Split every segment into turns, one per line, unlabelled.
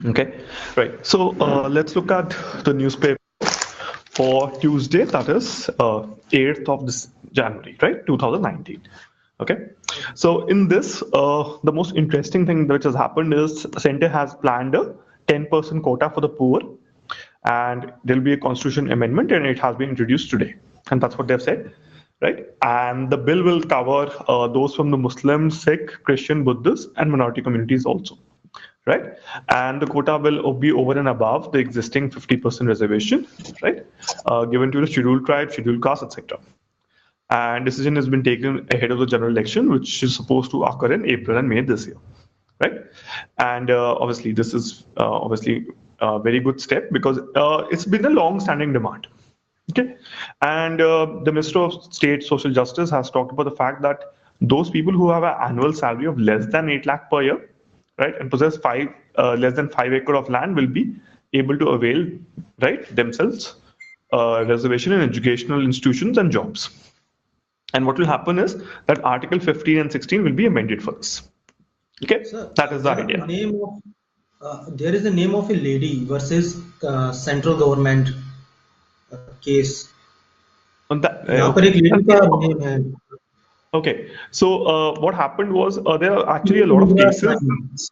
Okay, right. So let's look at the newspaper for Tuesday, that is 8th of this January, right, 2019. Okay, so in this, the most interesting thing which has happened is Center has planned a 10% quota for the poor, and there'll be a constitution amendment, and it has been introduced today, and that's what they've said, right? And the bill will cover those from the Muslim, Sikh, Christian, Buddhist, and minority communities also, right? And the quota will be over and above the existing 50% reservation, right? Given to the scheduled tribe, scheduled caste, etc. And decision has been taken ahead of the general election, which is supposed to occur in April and May this year, right? And obviously, this is obviously a very good step because it's been a long-standing demand. Okay, and the Minister of State Social Justice has talked about the fact that those people who have an annual salary of less than 8 lakh per year, right, and possess less than 5 acre of land will be able to avail, right, themselves reservation in educational institutions and jobs. And what will happen is that Article 15 and 16 will be amended for this. Okay,
Sir,
that is the idea.
There is a name of a lady versus central government case.
On that,
यहाँ पर एक lady का name है.
Okay, so what happened was there are actually a lot of cases.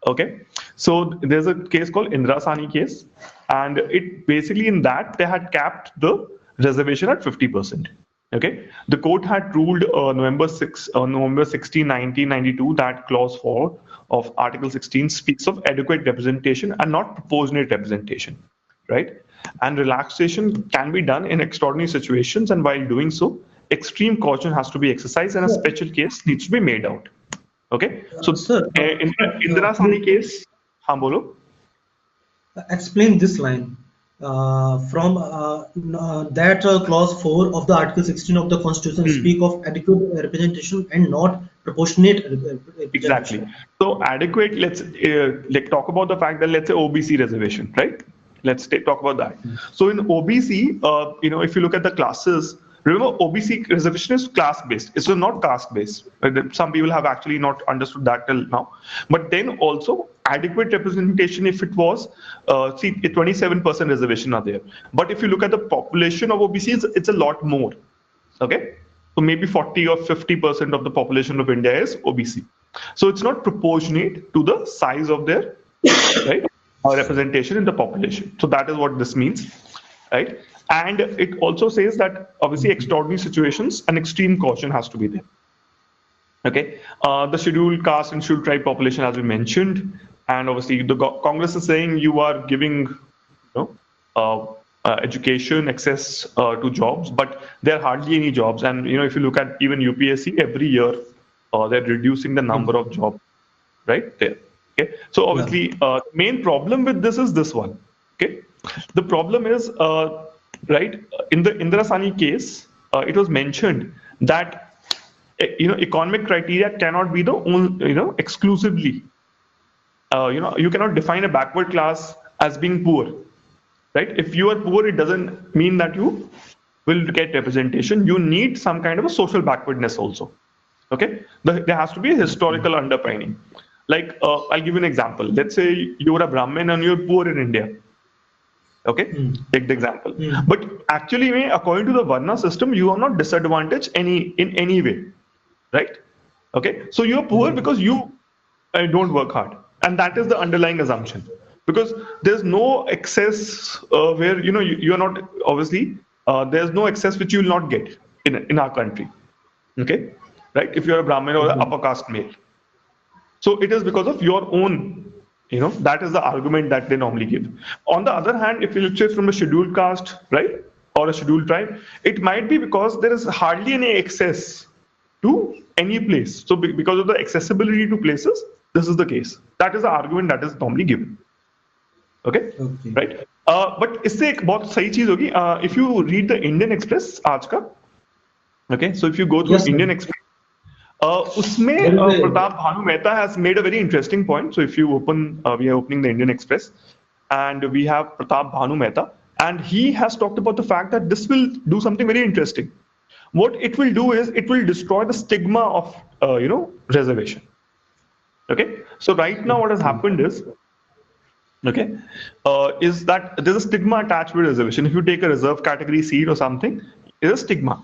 Okay, so there's a case called Indra Sani case, and it basically in that they had capped the reservation at 50%. Okay, the court had ruled November 16, 1992 that clause 4 of Article 16 speaks of adequate representation and not proportionate representation, right? And relaxation can be done in extraordinary situations, and while doing so, extreme caution has to be exercised, and a special case needs to be made out. Okay, so in Indira Sani case, हाँ बोलो.
Explain this line from that clause 4 of the Article 16 of the Constitution speak of adequate representation and not proportionate representation.
Exactly. So adequate. Let's talk about the fact that let's say OBC reservation, right? Let's talk about that. So in OBC, if you look at the classes. Remember, OBC reservation is class-based. It's not caste-based. Some people have actually not understood that till now. But then also, adequate representation, if it was, 27% reservation are there. But if you look at the population of OBC, it's a lot more. Okay? So maybe 40 or 50% of the population of India is OBC. So it's not proportionate to the size of their right representation in the population. So that is what this means, right? And it also says that obviously extraordinary situations and extreme caution has to be there. Okay, the scheduled caste and scheduled tribe population, as we mentioned, and obviously the Congress is saying you are giving, education, access to jobs, but there are hardly any jobs. And if you look at even UPSC, every year they're reducing the number of jobs, right there. Okay, so obviously main problem with this is this one. Okay, the problem is. Right, in the Indira Sani case, it was mentioned that economic criteria cannot be the only, exclusively. You cannot define a backward class as being poor, right? If you are poor, it doesn't mean that you will get representation. You need some kind of a social backwardness also. Okay, there has to be a historical underpinning. Like I'll give you an example. Let's say you are a Brahmin and you're poor in India. Okay, take the example. But actually, according to the Varna system, you are not disadvantaged in any way, right? Okay, so you're poor because you don't work hard, and that is the underlying assumption. Because there's no excess where you are not obviously there's no excess which you will not get in our country. Okay, right? If you're a Brahmin or an upper caste male, so it is because of your own. That is the argument that they normally give. On the other hand, if you look at from a scheduled caste, right, or a scheduled tribe, it might be because there is hardly any access to any place. So because of the accessibility to places, this is the case. That is the argument that is normally given. Okay. Right. But इससे एक बहुत सही चीज होगी. If you read the Indian Express आज का, okay, so if you go through Indian Express. Usme Pratap Bhanu Mehta has made a very interesting point. So if you open, we are opening the Indian Express, and we have Pratap Bhanu Mehta, and he has talked about the fact that this will do something very interesting. What it will do is it will destroy the stigma of reservation. Okay, so right now what has happened is Okay, is that there's a stigma attached with reservation. If you take a reserve category seat or something, there's a stigma,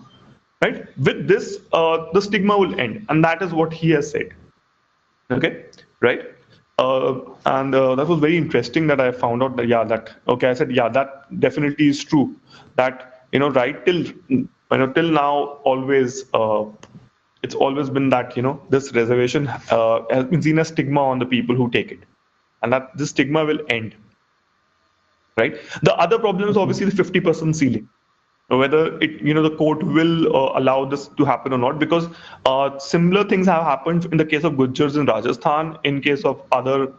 right? With this, the stigma will end, and that is what he has said. Okay, right? And that was very interesting that I found out that, yeah, that, okay, I said, yeah, that definitely is true. That, right till, till now, always, it's always been that, this reservation has been seen as stigma on the people who take it, and that this stigma will end, right? The other problem is
Okay.
obviously the 50% ceiling, whether the court will allow this to happen or not, because similar things have happened in the case of Gujjars in Rajasthan, in case of other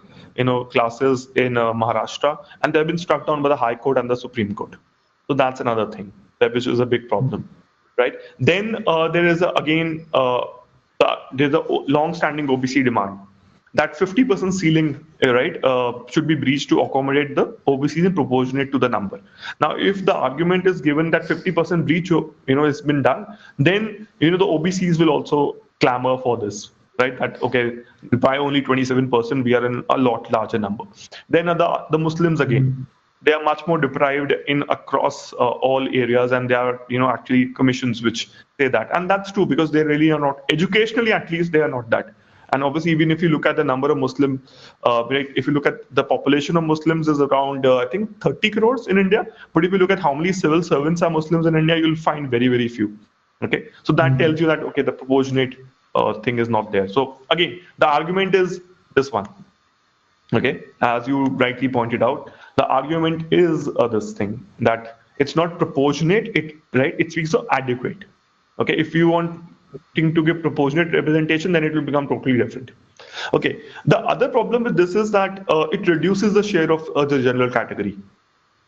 classes in Maharashtra, and they've been struck down by the High Court and the Supreme Court. So that's another thing which is a big problem, right? Then there is again there's a long-standing OBC demand that 50% ceiling, right, should be breached to accommodate the OBCs and proportionate to the number. Now, if the argument is given that 50% breach, has been done, then the OBCs will also clamor for this, right? That, okay, why only 27%? We are in a lot larger number. Then the Muslims again,
Mhm.
they are much more deprived in across all areas, and there are actually commissions which say that, and that's true because they really are not, educationally at least they are not that. And obviously, even if you look at the number of Muslim, right, if you look at the population of Muslims is around I think 30 crores in India, but if you look at how many civil servants are Muslims in India, you'll find very, very few. Okay, so that tells you
Mhm.
that, okay, the proportionate thing is not there. So again, the argument is this one. Okay, as you rightly pointed out, the argument is this thing that it's not proportionate. It, right, it speaks of adequate. Okay, if you want to give proportionate representation, then it will become totally different. Okay, the other problem with this is that it reduces the share of the general category.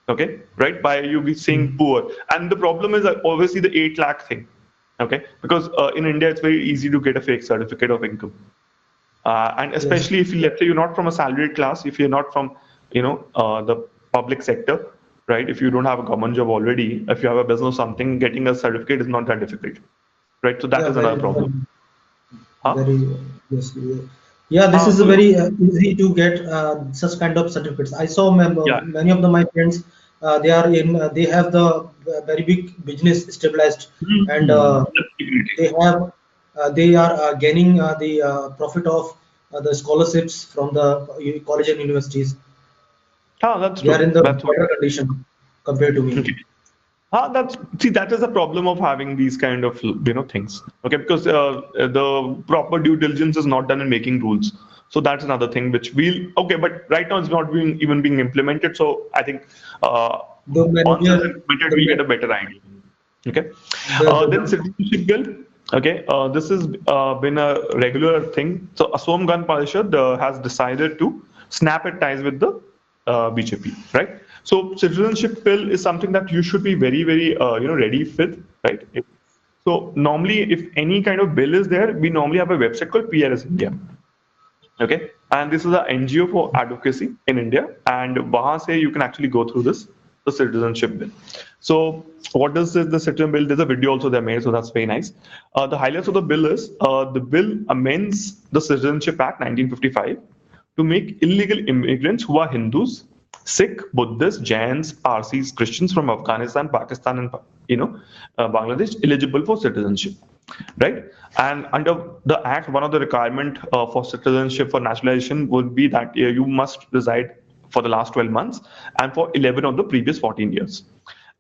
Okay, right, by you be saying
Mhm.
poor, and the problem is obviously the 8 lakh thing. Okay, because in India it's very easy to get a fake certificate of income, and
Yes.
especially if let's say you're not from a salaried class, if you're not from the public sector, right? If you don't have a government job already, if you have a business or something, getting a certificate is not that difficult, right? So that
Yeah,
is another
very,
problem. Huh?
very, yes. Yeah, yeah, this is a
So
very easy to get such kind of certificates. I saw
yeah.
many of my friends, they are in, they have the very big business stabilized, and
Definitely.
they are gaining the profit of the scholarships from the college and universities.
That's
They are in
true.
the
That's what.
better condition compared to me.
Okay. That's see, that is the problem of having these kind of things. Okay, because the proper due diligence is not done in making rules. So that's another thing which we'll, okay, but right now it's not being even being implemented. So I think uh,
The
once it's
manager,
implemented,
the
we'll get a
ma-
better idea. Okay. Then
the
citizenship bill. Okay, this has been a regular thing. So Asom Gan Parishad has decided to snap its ties with the BJP, right? So citizenship bill is something that you should be very, very, ready with, right? So normally, if any kind of bill is there, we normally have a website called PRS India. Okay, and this is an NGO for advocacy in India, and wahan se you can actually go through this, the citizenship bill. So what does the citizen bill? There's a video also they made, so that's very nice. The highlights of the bill is the bill amends the Citizenship Act 1955 to make illegal immigrants who are Hindus, Sikh, Buddhists, Jains, Parsis, Christians from Afghanistan, Pakistan, and Bangladesh eligible for citizenship, right? And under the act, one of the requirement for citizenship for nationalization would be that you must reside for the last 12 months and for 11 of the previous 14 years.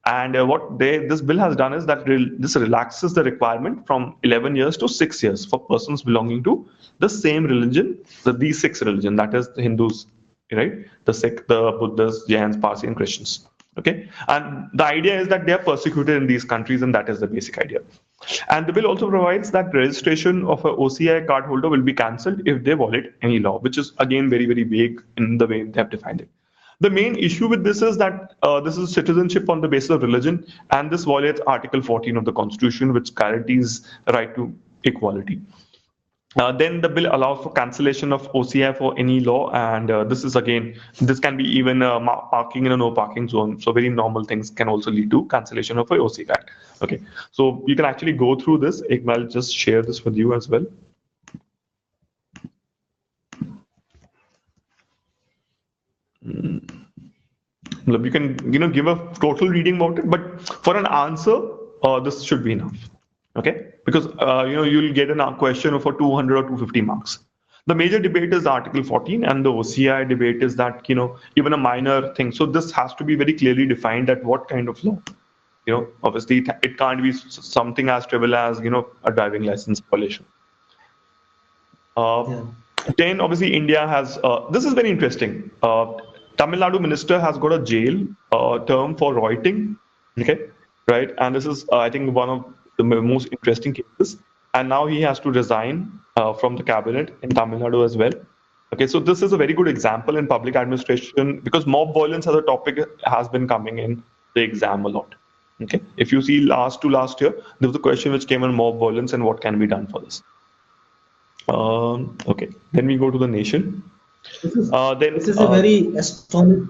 And what this bill has done is that this relaxes the requirement from 11 years to 6 years for persons belonging to the same religion, these six religion, that is the Hindus, right? The Sikh, the Buddhists, Jains, Parsi, and Christians. Okay, and the idea is that they are persecuted in these countries, and that is the basic idea. And the bill also provides that registration of a OCI card holder will be cancelled if they violate any law, which is again very, very vague in the way they have defined it. The main issue with this is that this is citizenship on the basis of religion, and this violates Article 14 of the Constitution, which guarantees the right to equality. Then the bill allows for cancellation of OCI for any law, and this is again, this can be even parking in a no parking zone. So very normal things can also lead to cancellation of a OCI Act. Okay, so you can actually go through this. I'll just share this with you as well. You can give a total reading about it, but for an answer, this should be enough. Okay, because you'll get a question for 200 or 250 marks. The major debate is Article 14, and the OCI debate is that even a minor thing. So this has to be very clearly defined that what kind of law. Obviously it can't be something as trivial as a driving license violation.
Yeah.
Then obviously India has this is very interesting. Tamil Nadu minister has got a jail term for rioting. Okay, right, and this is I think one of the most interesting cases. And now he has to resign from the cabinet in Tamil Nadu as well. Okay, so this is a very good example in public administration because mob violence as a topic has been coming in the exam a lot. Okay, if you see last year, there was a question which came on mob violence and what can be done for this. Okay, then we go to the nation.
This is a very astonishing.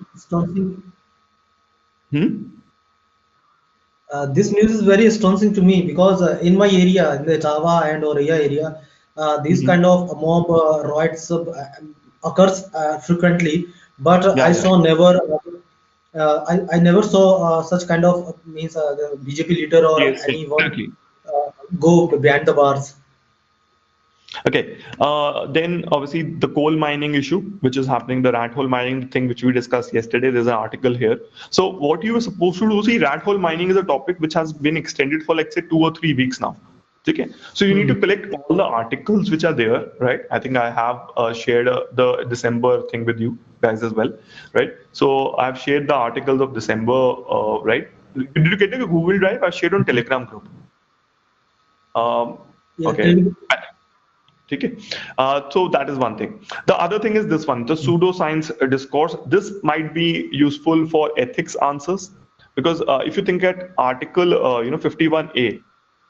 This news is very astonishing to me because in my area, in the Java and Oraya area, these kind of mob riots occurs frequently. But I saw never. I never saw such kind of means the BJP leader or
Yes,
anyone
exactly.
go behind the bars.
Okay, then obviously the coal mining issue, which is happening, the rat hole mining thing, which we discussed yesterday. There's an article here. So what you were supposed to do, see, rat hole mining is a topic which has been extended for like say 2 or 3 weeks now. Okay, so you need to collect all the articles which are there, right? I think I have shared the December thing with you guys as well, right? So I've shared the articles of December, right? Did you get a Google Drive? I shared on Telegram group.
Yeah,
Okay. Okay. So that is one thing. The other thing is this one, the pseudoscience discourse. This might be useful for ethics answers because if you think at Article 51A,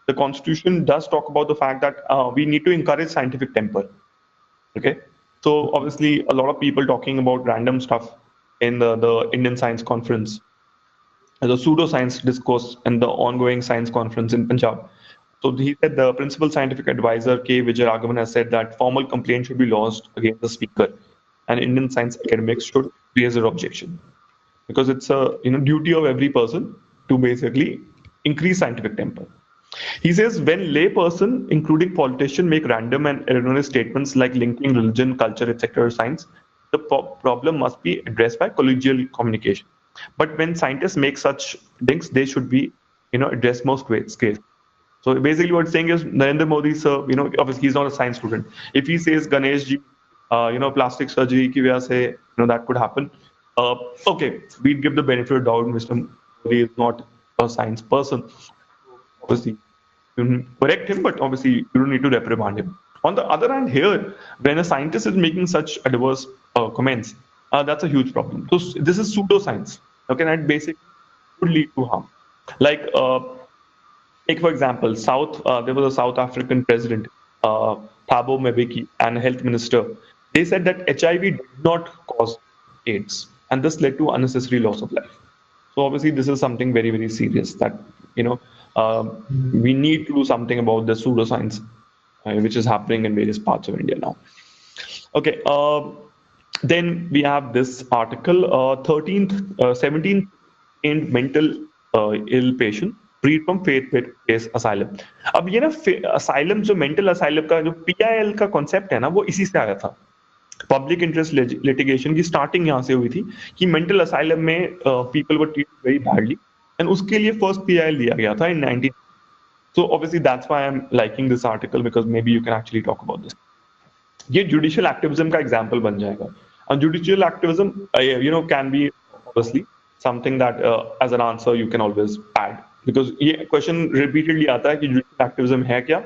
the Constitution does talk about the fact that we need to encourage scientific temper. Okay. So obviously, a lot of people talking about random stuff in the Indian Science Conference, the pseudoscience discourse, and the ongoing science conference in Punjab. So he said the principal scientific advisor K. Vijayaraghavan has said that formal complaint should be lodged against the speaker, and Indian science academics should raise their objection because it's a duty of every person to basically increase scientific temper. He says when layperson, including politicians, make random and erroneous statements like linking religion, culture, etc. to science, the problem must be addressed by collegial communication. But when scientists make such links, they should be addressed most scale. So basically, what it's saying is Narendra Modi, sir, obviously he's not a science student. If he says Ganesh ji, plastic surgery ki wajah se, that could happen. Okay, we'd give the benefit of doubt. Mr. Modi is not a science person. Obviously, you can correct him, but obviously you don't need to reprimand him. On the other hand, here, when a scientist is making such adverse comments, that's a huge problem. So this is pseudoscience. Okay, that basically could lead to harm. Like take for example, there was a South African president, Thabo Mbeki, and a health minister. They said that HIV did not cause AIDS, and this led to unnecessary loss of life. So obviously, this is something very, very serious that we need to do something about the pseudoscience, which is happening in various parts of India now. Okay, then we have this article, 17th mental ill patient freed from faith-based asylum. अब ये ना asylum जो mental asylum का जो PIL का concept है ना वो इसी से आया था. पब्लिक इंटरेस्ट लिटिगेशन की स्टार्टिंग यहाँ से हुई थी कि मेंटल असाइलम में people were treated very badly and उसके लिए फर्स्ट पीआईएल दिया गया था इन 19. So obviously that's why I am liking this article because may be you can actually talk about this. ये जुडिशियल एक्टिविज्म का एग्जांपल बन जाएगा. And judicial activism, can be obviously something that as an answer you can always add because ये question repeatedly आता है कि judicial activism है क्या?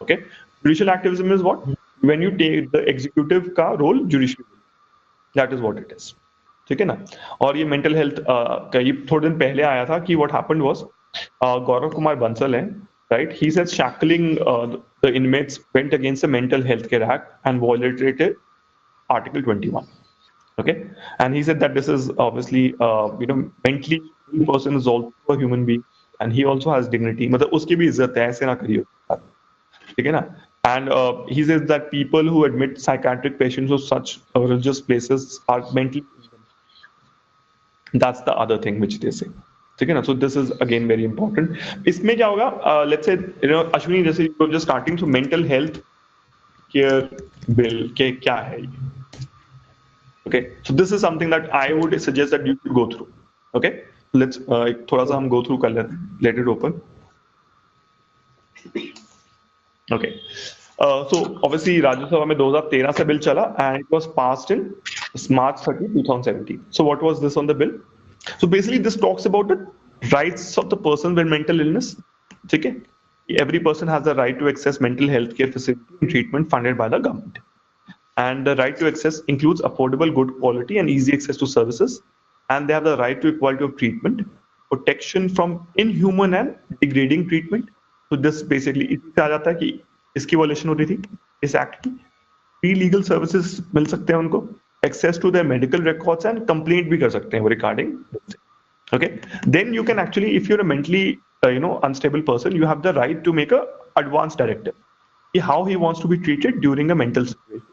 Okay, judicial activism is what? When you take the executive का role judicially, that is what it is. ठीक है ना? और ये mental health का ये थोड़े दिन पहले आया था कि what happened was Gaurav Kumar Bansal है, right? He said shackling the inmates went against the Mental Health Care Act and violated Article 21. Okay, and he said that this is obviously mentally ill person is also a human being and he also has dignity. मतलब उसकी भी इज्जत है, ऐसे ना करिए, ठीक है ना? And he says that people who admit psychiatric patients of such religious places are mentally ill. That's the other thing which they say. ठीक है ना? So this is again very important. इसमें क्या होगा? Let's say अश्विनी, जैसे you're just starting, so mental health care bill के क्या है ये? Okay, so this is something that I would suggest that you should go through. Okay, let's थोड़ा सा हम go through कर लेते हैं. Let it open. Okay, so obviously Rajya Sabha में 2013 से बिल चला and it was passed in March 30, 2017. So what was this on the bill? So basically this talks about the rights of the person with mental illness. ठीक है? Every person has the right to access mental health care facility and treatment funded by the government. And the right to access includes affordable, good quality and easy access to services. And they have the right to equality of treatment, protection from inhuman and degrading treatment. So this basically इसी से आ जाता है कि इसकी violation हो रही थी इस एक्ट की. फ्री लीगल सर्विसेज मिल सकते हैं उनको, access to their medical records and complaint भी कर सकते हैं वो regarding. Okay, then you can actually, if you're a mentally unstable person, you have the right to make a advance directive how he wants to be treated during a mental situation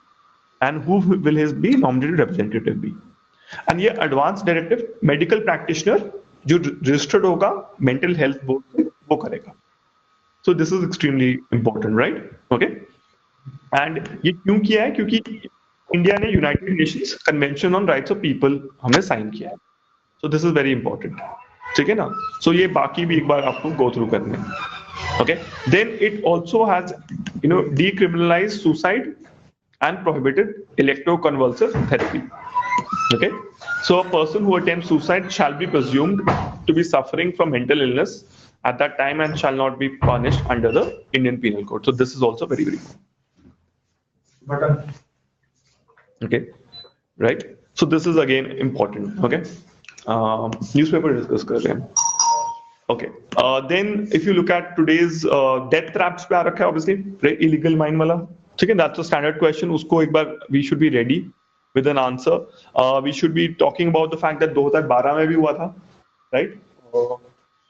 and who will his be nominated representative be. And ये advance directive medical practitioner जो registered होगा mental health board से वो करेगा. So this is extremely important, right? Okay, and ये क्यों किया है? क्योंकि इंडिया ने United Nations convention on rights of people हमें साइन किया है. So this is very important. ठीक है ना? So ये बाकी भी एक बार आपको go through करने. Okay. Then it also has decriminalized suicide and prohibited electroconvulsive therapy. Okay. So a person who attempts suicide shall be presumed to be suffering from mental illness at that time and shall not be punished under the Indian Penal Code. So this is also very, very important. Okay. Right. So this is again important. Okay. Newspaper discuss कर रहे हैं. Okay. Then if you look at today's death traps पे आ रखा है obviously, right? Illegal mine वाला. ठीक है, that's a standard question. उसको एक बार we should be ready with an answer. We should be talking about the fact that 2012 में भी हुआ था, right?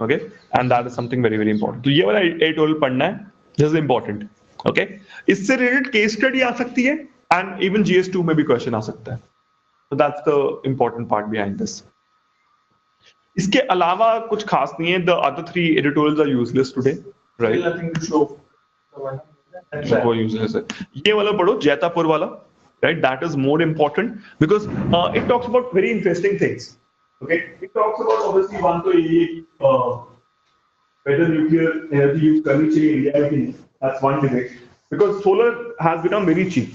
Okay, and that is something very, very important. तो ये वाला editorial पढ़ना है. This is important. Okay. इससे related case study आ सकती है and even GS2 में भी question आ सकता है. So that's the important part behind this. इसके अलावा कुछ खास नहीं है. The other three editorials are useless today, right? Nothing to show. वो useless है. ये वाला पढ़ो, जैतापुर वाला, right? That is more important because it talks about very interesting things. Okay, it talks about obviously one तो ये whether nuclear energy use करनी चाहिए इंडिया में. That's one debate because solar has become very cheap,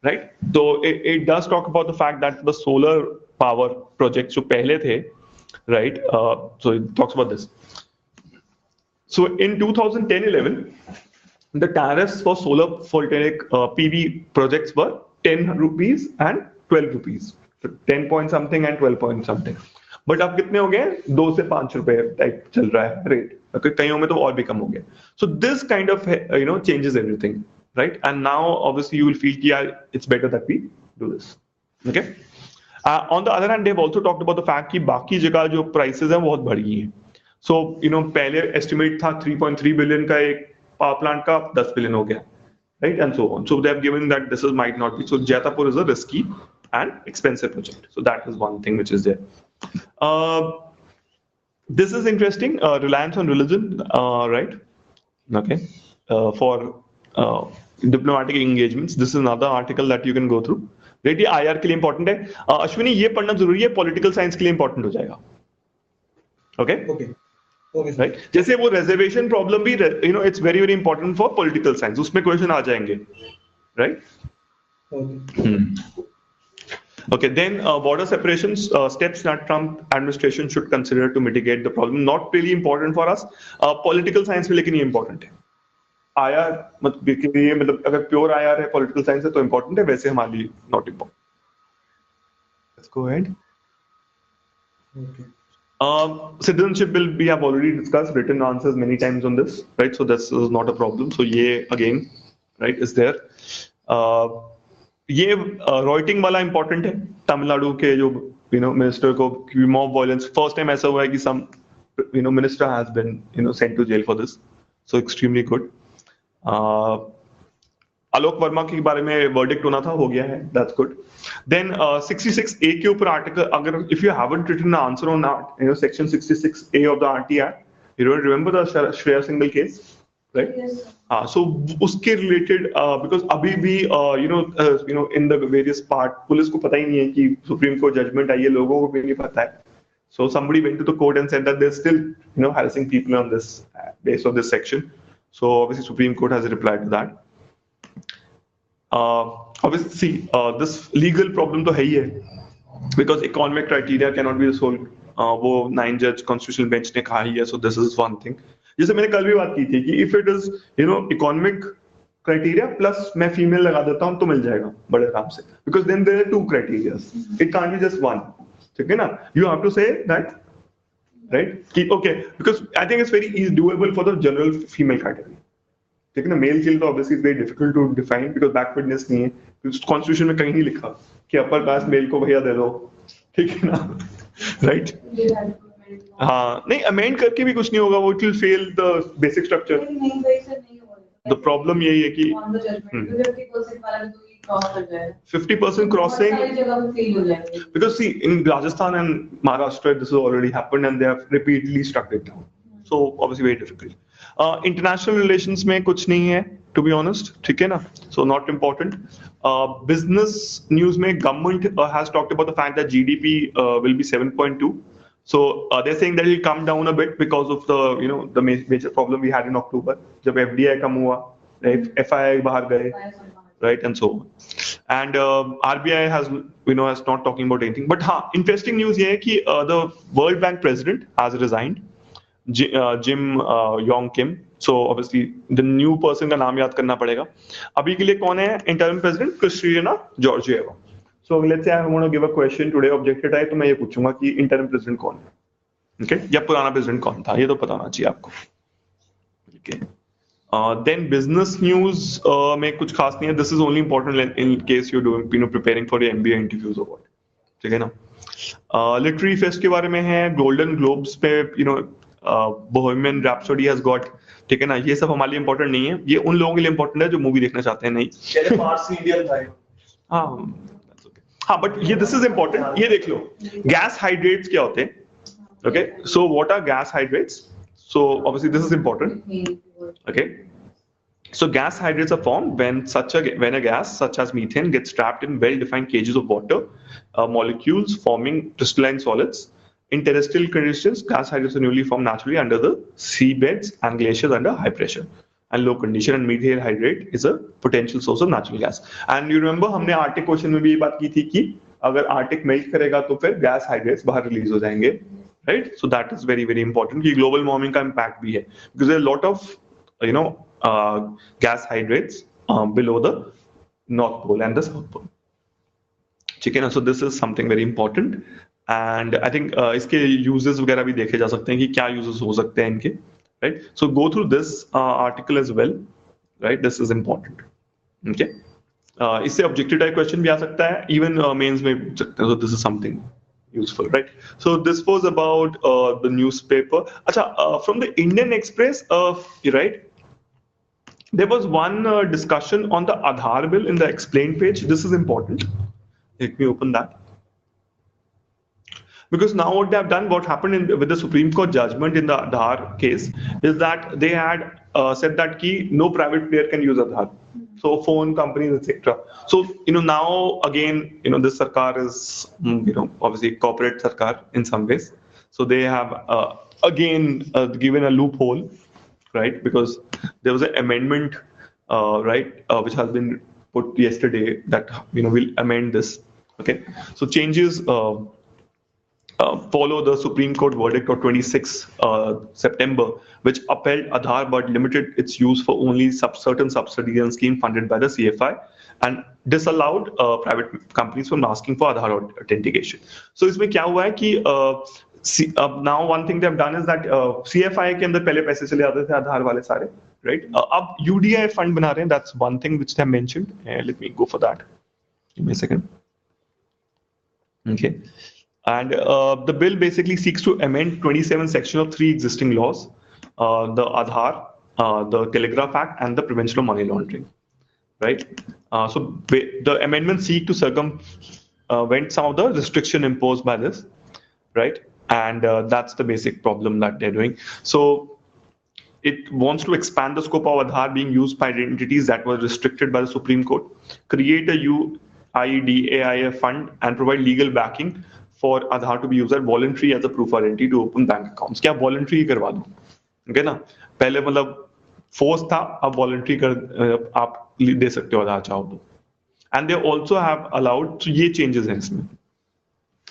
right? So it does talk about the fact that the solar power projects जो पहले थे, right? So it talks about this. So in 2010-11, the tariffs for solar photovoltaic PV projects were 10 rupees and 12 rupees. So 10 point something and 12 point something. But अब कितने हो गए? 2 से 5 रुपए type चल रहा है रेट. कईयों में तो और भी कम हो गया. So this kind of changes everything, right? And now obviously you will feel कि यार it's better that we do this. Okay? On the other hand, they've also talked about the fact कि बाकी जगह जो prices हैं बहुत बढ़ गई हैं. So पहले estimate था 3.3 billion का एक power plant का 10 billion हो गया, right? And so on. So they have given that this is might not be. So Jaitapur is a risky and expensive project. So that is one thing which is there. This is interesting. Reliance on religion, right? Okay. For diplomatic engagements. This is another article that you can go through. Right? ये IR के लिए important है. अश्विनी ये पढ़ना जरूरी है. Political science के लिए important हो जाएगा. Okay.
Okay. Okay.
Right? जैसे वो reservation problem भी it's very, very important for political science. उसमें question आ जाएंगे. Right?
Okay.
Okay, then border separations, steps that Trump administration should consider to mitigate the problem. Not really important for us. Political science में लेकिन ये important है. IR मतलब अगर pure IR है political science है तो important है. वैसे हमारे लिए not important. Let's go ahead.
Okay.
Citizenship bill we have already discussed. Written answers many times on this, right? So this is not a problem. So ये again, right, is there. ये रॉइटिंग वाला important है. तमिलनाडु के जो minister को mob violence first time ऐसा हुआ है कि some minister has been sent to jail for this. So extremely good. Alok Verma के बारे में वर्डिक्ट होना था, हो गया है, दैट्स गुड. देन 66A के ऊपर आर्टिकल, अगर if you haven't written answer on section 66A of the RT act, you don't remember the Shreya Singhal case, right? हाँ, सो उसके रिलेटेड बिकॉज अभी भी in the various part police को पता ही नहीं है कि सुप्रीम कोर्ट जजमेंट आई है, लोगों को भी नहीं पता है. So somebody went to the court and said that they're still, harassing people on this based on this section. So obviously Supreme Court has replied to that. Obviously, this legal problem तो है ही है, because economic criteria cannot be resolved. वो 9 judge constitutional bench ने कहा ही है. So this is one thing. जैसे मैंने कल भी बात की थी कि if it is economic criteria plus मैं female लगा देता हूँ तो मिल जाएगा बड़े आराम से, because then there are 2 criteria. It can't be just one. ठीक है ना? You have to say that, right? Okay, because I think it's very easy doable for the general female category. ठीक है ना? Male के लिए तो obviously it's very difficult to define because backwardness नहीं है. Constitution में कहीं नहीं लिखा कि upper caste male को भैया दे दो, ठीक है ना? Right? हाँ, नहीं amend करके भी कुछ नहीं होगा, वो it will fail the basic structure. The problem यही है कि 50% crossing, because see in Rajasthan and Maharashtra this has already happened and they have repeatedly struck it down. So obviously very difficult. International relations में कुछ नहीं है, to be honest, ठीक है ना? So not important. Business news में government has talked about the fact that GDP will be 7.2. So they're saying that it will come down a bit because of the the major problem we had in October जब FDI कम हुआ, right? FII बाहर गए, right, and so on. And RBI has not talking about anything. But हाँ, interesting news ये है कि the World Bank president has resigned, Jim Yong Kim. So obviously the new person का नाम याद करना पड़ेगा. अभी के लिए कौन है interim president? Kristalina Georgieva. So let's say I want to give a question today, objected है तो मैं ये पूछूंगा कि interim president कौन है, okay? या पुराना president कौन था, ये तो पता होना चाहिए आपको, okay? Then business news में कुछ खास नहीं है. This is only important in case you're doing preparing for your MBA interviews or what, ठीक है ना? Literary fest के बारे में है. Golden Globes पे Bohemian Rhapsody has got, ठीक है ना? ये सब हमारे लिए important नहीं है, ये उन लोगों के लिए important है जो मूवी देखना चाहते हैं. नहीं पारसी इंडियन था. हाँ, but ये this is important. ये देख लो, gas hydrates क्या होते हैं? Okay, so what are gas hydrates? So obviously this is important. Okay, so gas hydrates are formed when a gas such as methane gets trapped in well-defined cages of water molecules forming crystalline solids. In terrestrial conditions, gas hydrates are newly formed naturally under the seabeds and glaciers under high pressure and low condition. And methane hydrate is a potential source of natural gas. And you remember हमने Arctic Ocean में भी ये बात की थी कि अगर Arctic melt करेगा तो फिर gas hydrates बाहर release हो जाएंगे, right? So that is very very important कि global warming का impact भी है, because there are a lot of gas hydrates below the North Pole and the South Pole. ठीक है ना? So this is something very important, and I think इसके uses वगैरह भी देखे जा सकते हैं कि क्या uses हो सकते हैं इनके, right? So go through this article as well, right? This is important, okay? इससे objective type question भी आ सकता है, even mains में भी सकते हैं. So this is something useful, right? So this was about the newspaper. अच्छा, from the Indian Express, right? There was one discussion on the Aadhaar bill in the explain page. This is important. Let me open that. Because now what they have done, what happened with the Supreme Court judgment in the Aadhaar case is that they had said that no private player can use Aadhaar. So phone companies, etc. So now again, this sarkar is obviously corporate sarkar in some ways. So they have again given a loophole, right? Because there was an amendment, right, which has been put yesterday that will amend this. Okay, so changes follow the Supreme Court verdict of 26 September, which upheld Aadhaar but limited its use for only certain subsidies and schemes funded by the CFI and disallowed private companies from asking for Aadhaar authentication. So इसमें क्या हुआ है कि now one thing they have done is that CFI के अंदर पहले पैसे चले आते थे आधार वाले सारे, right? अब UDI fund बना रहे हैं. That's one thing which they have mentioned. Let me go for that. Give me a second. Okay. And the bill basically seeks to amend 27 sections of 3 existing laws, the Aadhaar, the Telegraph Act, and the Prevention of Money Laundering. right? The amendments seek to circumvent some of the restriction imposed by this, right? And that's the basic problem that they're doing. So it wants to expand the scope of Aadhaar being used by entities that were restricted by the Supreme Court, create a UIDAIF fund, and provide legal backing for Aadhaar to be used as voluntary as a proof of identity to open bank accounts. क्या voluntary ही करवा दो, ठीक है ना? पहले मतलब force था, अब voluntary आप दे सकते हो आधार चाहो तो. And they also have allowed, so ये changes हैं इसमें.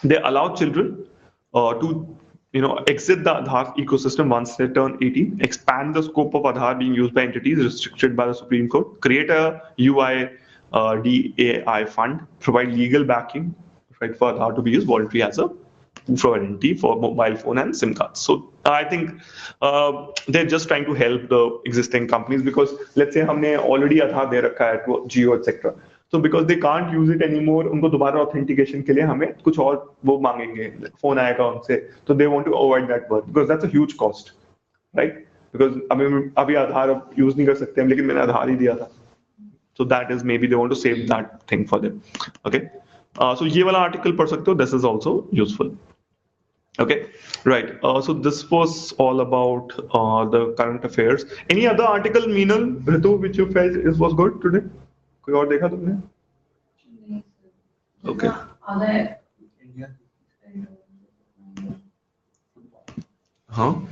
They allow children to exit the Aadhaar ecosystem once they turn 18, expand the scope of Aadhaar being used by entities restricted by the Supreme Court, create a UIDAI fund, provide legal backing, right, for Aadhaar to be used voluntary as a proof of identity for mobile phone and SIM cards. So I think they're just trying to help the existing companies, because let's say हमने already Aadhaar दे रखा है to Jio etc. So because they can't use it anymore, उनको दोबारा authentication के लिए हमें कुछ और वो मांगेंगे, फोन आएगा उनसे, तो they want to avoid that work because that's a huge cost, right? Because अभी आधार यूज नहीं कर सकते हम, लेकिन मैंने आधार ही दिया था, so that is maybe they want to save that thing for them. Okay, so ये वाला article पढ़ सकते हो, this is also useful. Okay, right. So this was all about the current affairs. Any other article, Meenal, Ritu, which you felt was good today? कोई और देखा तुमने? Okay. हाँ.